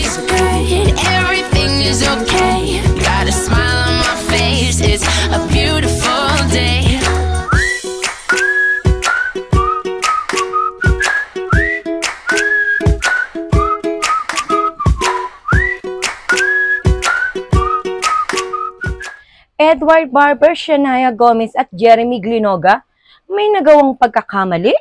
is good. Everything is okay. Got a smile on my face. It's a beautiful day. Edward Barber, Shania Gomez at Jeremy Glinoga, may nagawang pagkakamali?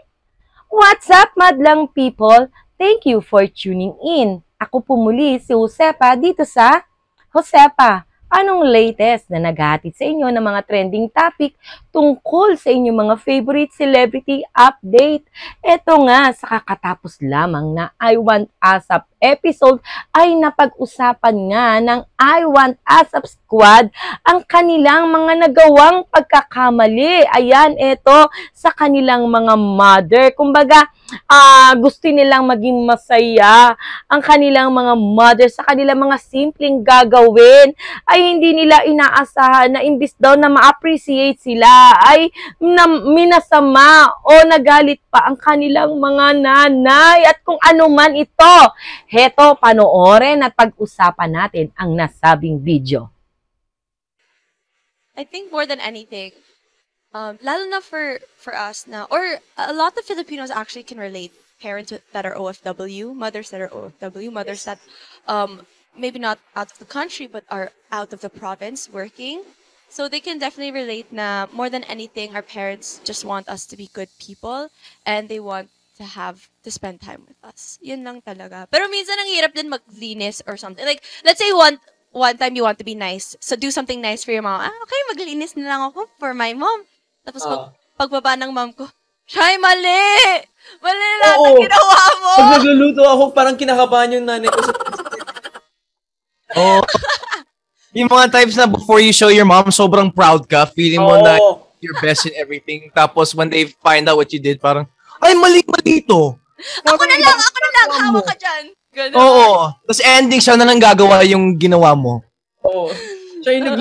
What's up, madlang people? Thank you for tuning in. Ako po muli si Josepa dito sa Josepa. Anong latest na naghahatid sa inyo ng mga trending topic tungkol sa inyong mga favorite celebrity update? Ito nga, sa kakatapos lamang na I Want ASAP episode ay napag-usapan nga ng I Want ASAP Squad ang kanilang mga nagawang pagkakamali. Ayan, ito sa kanilang mga mother. Kumbaga, gusto nilang maging masaya ang kanilang mga mother sa kanilang mga simpleng gagawin ay hindi nila inaasahan na imbis daw na ma-appreciate sila ay minasama o nagalit pa ang kanilang mga nanay at kung ano man ito. Heto, panoorin at pag-usapan natin ang nasabing video. I think more than anything, lalo na for us na, or a lot of Filipinos actually can relate, parents that are OFW, mothers that are OFW, mothers that maybe not out of the country but are out of the province working. So they can definitely relate na more than anything, our parents just want us to be good people and they want to spend time with us. Yun lang talaga. Pero minsan ang hirap din maglinis or something. Like, let's say one time you want to be nice. So do something nice for your mom. Okay, maglinis na lang ako for my mom. Tapos pagbaba ng mom ko, Shay, mali! Mali lahat ang ginawa mo! Pag nagluluto ako, parang kinakabahan yung nanay ko sa... Yung mga times na before you show your mom, sobrang proud ka. Feeling mo na you're best in everything. Tapos when they find out what you did, parang, ay, mali ito. Ako na lang, hawak ka dyan. Ganun. Oo. Tapos ending, siya na lang gagawa yung ginawa mo. Oo. Siya yung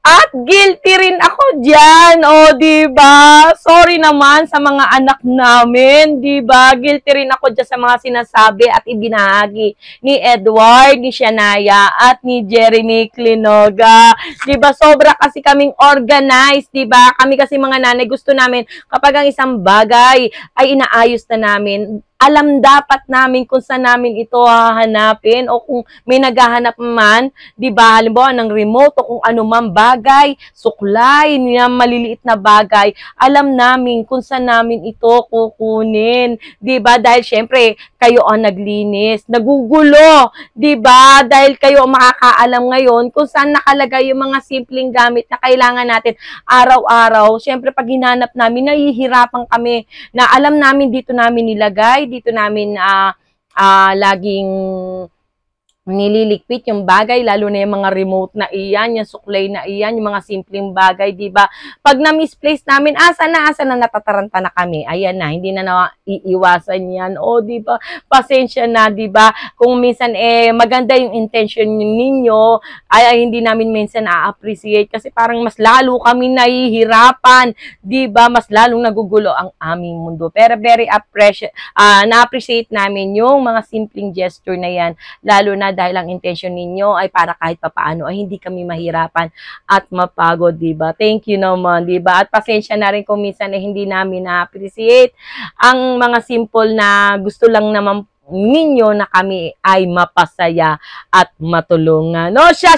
At guilty rin ako dyan, diba? Sorry naman sa mga anak namin, diba? Guilty rin ako dyan sa mga sinasabi at ibinahagi ni Edward, ni Shania, at ni Jeremy Glinoga. Diba? Sobra kasi kaming organized, diba? Kami kasi mga nanay, gusto namin kapag ang isang bagay ay inaayos na namin, alam dapat namin kung saan namin ito hahanapin o kung may naghahanap man, di ba, halimbawa ng remote o kung ano man bagay, suklay, maliliit na bagay, alam namin kung saan namin ito kukunin, di ba, dahil syempre, kayo ang naglinis, nagugulo, di ba, dahil kayo ang makakaalam ngayon kung saan nakalagay yung mga simpleng gamit na kailangan natin araw-araw. Syempre, pag hinanap namin, nahihirapan kami na alam namin dito namin nilagay, dito namin laging nililikpit yung bagay, lalo na yung mga remote na iyan, yung suklay na iyan, yung mga simpleng bagay, di ba? Pag na-misplace namin, asa na natataranta na kami. Ayan na, hindi na iiwasan yan. Di ba? Pasensya na, di ba? Kung minsan maganda yung intention ninyo, ay hindi namin minsan na-appreciate kasi parang mas lalo kami nahihirapan, di ba? Mas lalong nagugulo ang aming mundo. Pero very na-appreciate namin yung mga simpleng gesture na yan, lalo na dahil ang intention ninyo ay para kahit papaano ay hindi kami mahirapan at mapagod, diba? Thank you naman, diba? At pasensya na rin kung minsan hindi namin na-appreciate ang mga simple na gusto lang naman ninyo na kami ay mapasaya at matulungan. Siya.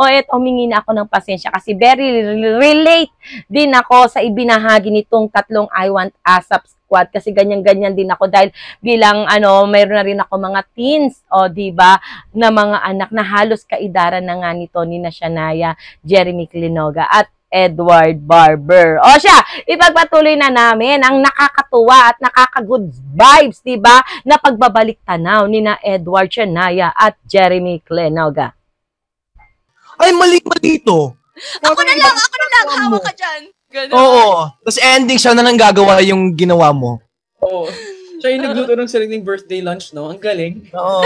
Eto, humingi na ako ng pasensya kasi very relate din ako sa ibinahagi nitong tatlong I Want ASAP Squad kasi ganyan-ganyan din ako dahil bilang mayroon na rin ako mga teens, diba, na mga anak na halos kaidaran na nga nito ni Shania, Jeremy Glinoga at Edward Barber. Siya, ipagpatuloy na namin ang nakakatuwa at nakaka-good vibes, diba, na pagbabalik tanaw ni na Edward, Shania at Jeremy Glinoga. Ay, mali ito. Ako na lang, hawak ka dyan. Ganun. Oo. Tapos ending, siya na lang gagawa yung ginawa mo. Oo. Siya yung nagluto ng sariling birthday lunch, no? Ang galing. Oo.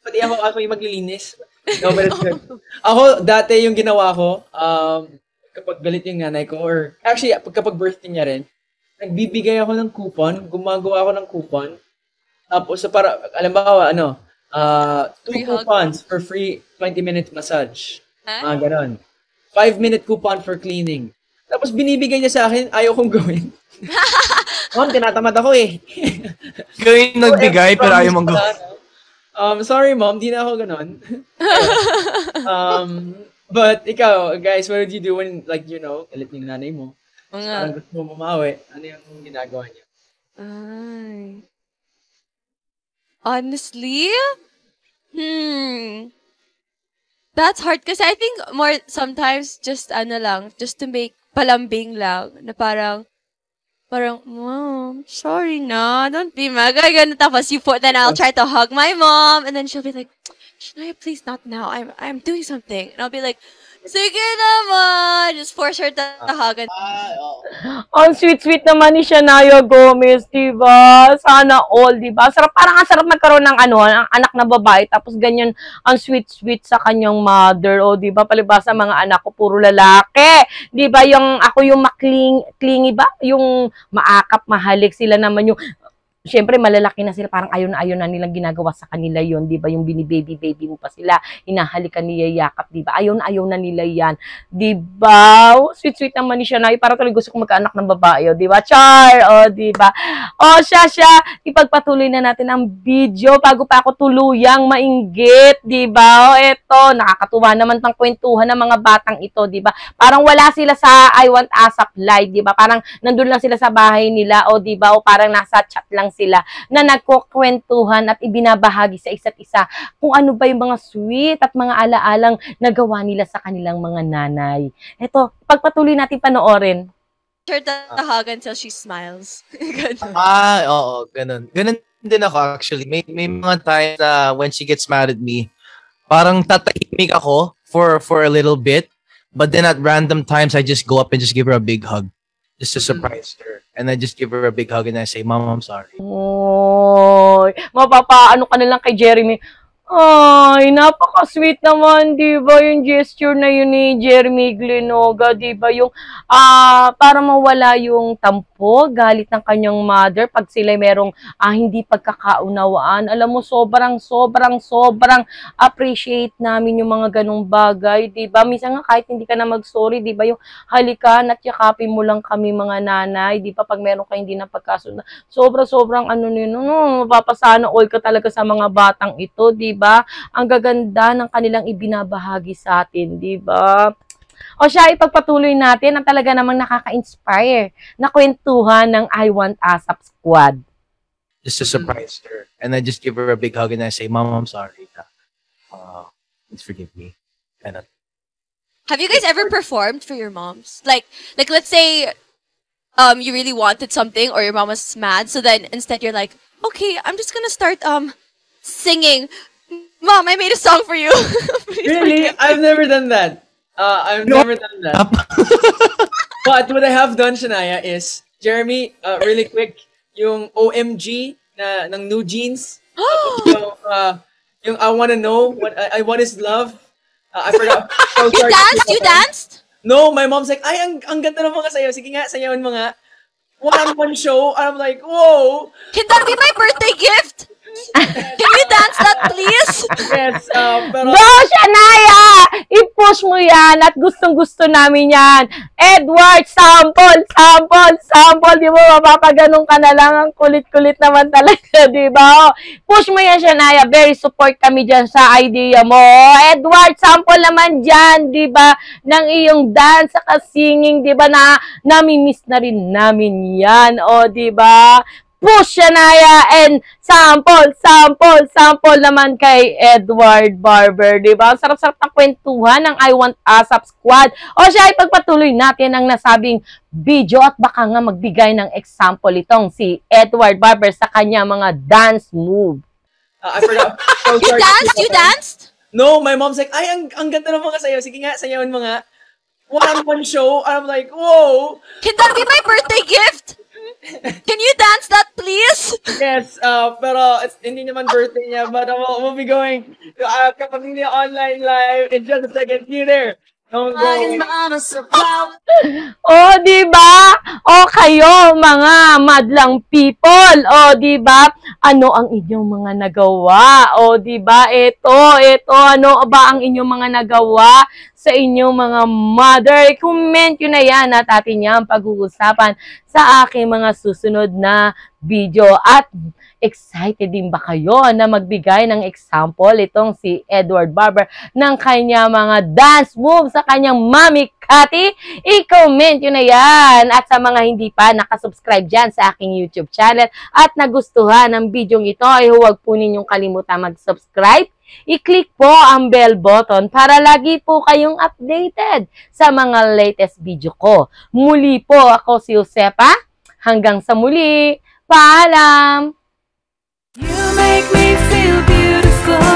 Pati ako yung maglilinis. No, but it's good. Ako, dati yung ginawa ko, kapag galit yung nanay ko, or actually, kapag birthday niya rin, nagbibigay ako ng coupon, gumagawa ako ng coupon, Tapos, sa para, alambawa, two Free hug. coupons for free 20-minute massage. Huh? Ganon. 5-minute coupon for cleaning. Tapos, binibigay niya sa akin, ayaw kong gawin. Mom, tinatamad ako eh. Ikaw yung nagbigay, pero ayaw mong gawin. Sorry, Mom, di na ako ganon. But ikaw, guys, what did you do when, like, galit yung nanay mo? Parang gusto mo mamawi. Ano yung ginagawa niyo? Ay. Honestly? That's hard kasi I think more sometimes just just to make palambing lang na parang, Mom, sorry na, don't be mad. Ganun, tapos then I'll try to hug my mom and then she'll be like, Shania, please not now. I'm doing something. And I'll be like, sige naman. Just force her to hug. Ang sweet-sweet naman ni Shania Gomez, diba? Sana all, diba? Parang ang sarap magkaroon ng ang anak na babae, tapos ganyan ang sweet-sweet sa kanyang mother, o diba? Palibasa mga anak ko, puro lalaki. Diba? Ako yung clingy ba? Yung maakap, mahalik sila naman yung Siyempre, malalaki na sila, parang ayaw na nilang ginagawa sa kanila yon, di ba? Yung bini-baby mo pa sila, hinahalikan niyayakap, di ba? Ayaw na nila yan, di ba? Sweet-sweet naman ni Shania, parang talagang gusto kong magkaanak ng babae, di ba? Char, di ba? Siya, ipagpatuloy na natin ang video bago pa ako tuluyang mainggit, di ba? Eto, nakakatuwa naman tang kwentuhan ng mga batang ito, di ba? Parang wala sila sa I Want ASAP Live, di ba? Parang nandun lang sila sa bahay nila, di ba? O parang nasa chat lang sila na nagkukwentuhan at ibinabahagi sa isa't isa kung ano ba yung mga sweet at mga alaalang nagawa nila sa kanilang mga nanay. Ito, pagpatuloy natin panoorin. Sure to hug until she smiles. Ganun. Oo, ganun. Ganun din ako actually. May mga times na when she gets mad at me, parang tatahimik ako for a little bit, but then at random times, I just go up and just give her a big hug. Just to surprise her. And I just give her a big hug and I say, Mom, I'm sorry. Oy, mapapaano ka na lang kay Jeremy. Ay, napaka-sweet naman, di ba? Yung gesture na yun ni Jeremy Glenoga, di ba? Yung, para mawala yung tampo, galit ng kanyang mother pag sila merong hindi pagkakaunawaan. Alam mo, sobrang appreciate namin yung mga ganong bagay, di ba? Minsan nga kahit hindi ka na mag-sorry, di ba? Yung halikan at yakapin mo lang kami mga nanay, di ba? Pag meron ka hindi na pagkasunod. Sobrang mapapasana all ka talaga sa mga batang ito, di ba? Ang gaganda ng kanilang ibinabahagi sa atin, di ba? Siya, ipagpatuloy natin ang talaga namang nakaka-inspire na kwentuhan ng I Want ASAP Squad. Just to surprise her. And I just give her a big hug and I say, Mom, I'm sorry. Please forgive me. Have you guys ever performed for your moms? Like let's say you really wanted something or your mom was mad, so then instead you're like, okay, I'm just gonna start singing. Mom, I made a song for you. Really? I've never done that. Never done that. But what I have done, Shania, is, Jeremy, really quick, yung OMG ng New Jeans. Yung I Wanna Know, what I Want Is Love. I forgot. You danced? No, my mom's like, ay, ang ganda ng mga sayaw. Sige nga, sayawin mo nga. One show, I'm like, whoa. Can that be my birthday gift? Can you dance that, please? Yes, pero... Go, Shania! I-push mo yan at gustong-gusto namin yan. Edward, sample! Di mo, mapapaganong ka na lang. Ang kulit-kulit naman talaga, di ba? Push mo yan, Shania. Very support kami dyan sa idea mo. Edward, sample naman dyan, di ba? Ng iyong dance, saka singing, di ba? Nami-miss na rin namin yan, di ba? Push, Shania, and sample naman kay Edward Barber, di ba? Sarap-sarap ng kwentuhan ng I Want ASAP Squad. Siya, ipagpatuloy natin ang nasabing video at baka nga magbigay ng example itong si Edward Barber sa kanya mga dance move. I forgot. You danced? No, my mom's like, ay, ang ganda ng mga sayaw. Sige nga, sayawin mo nga. One show, I'm like, whoa. Can that be my birthday gift? Can you dance that, please? Yes, pero hindi naman birthday niya, but we'll be going to Kapamilya Online Live in just a second. See you there. Don't go away. O, di ba? O kayo, mga madlang people. O, di ba? Ano ang inyong mga nagawa? O, di ba? Ito, ano ba ang inyong mga nagawa sa inyong mga mother? Comment nyo na yan at atin yan pag-uusapan sa aking mga susunod na video. At excited din ba kayo na magbigay ng example itong si Edward Barber ng kanya mga dance moves sa kanyang Mami Cathy? I-comment nyo na yan. At sa mga hindi pa nakasubscribe dyan sa aking YouTube channel at nagustuhan ng video ito, ay huwag po ninyong kalimutan mag-subscribe. I-click po ang bell button para lagi po kayong updated sa mga latest video ko. Muli po ako si Josepa. Hanggang sa muli. Paalam! You make me feel beautiful.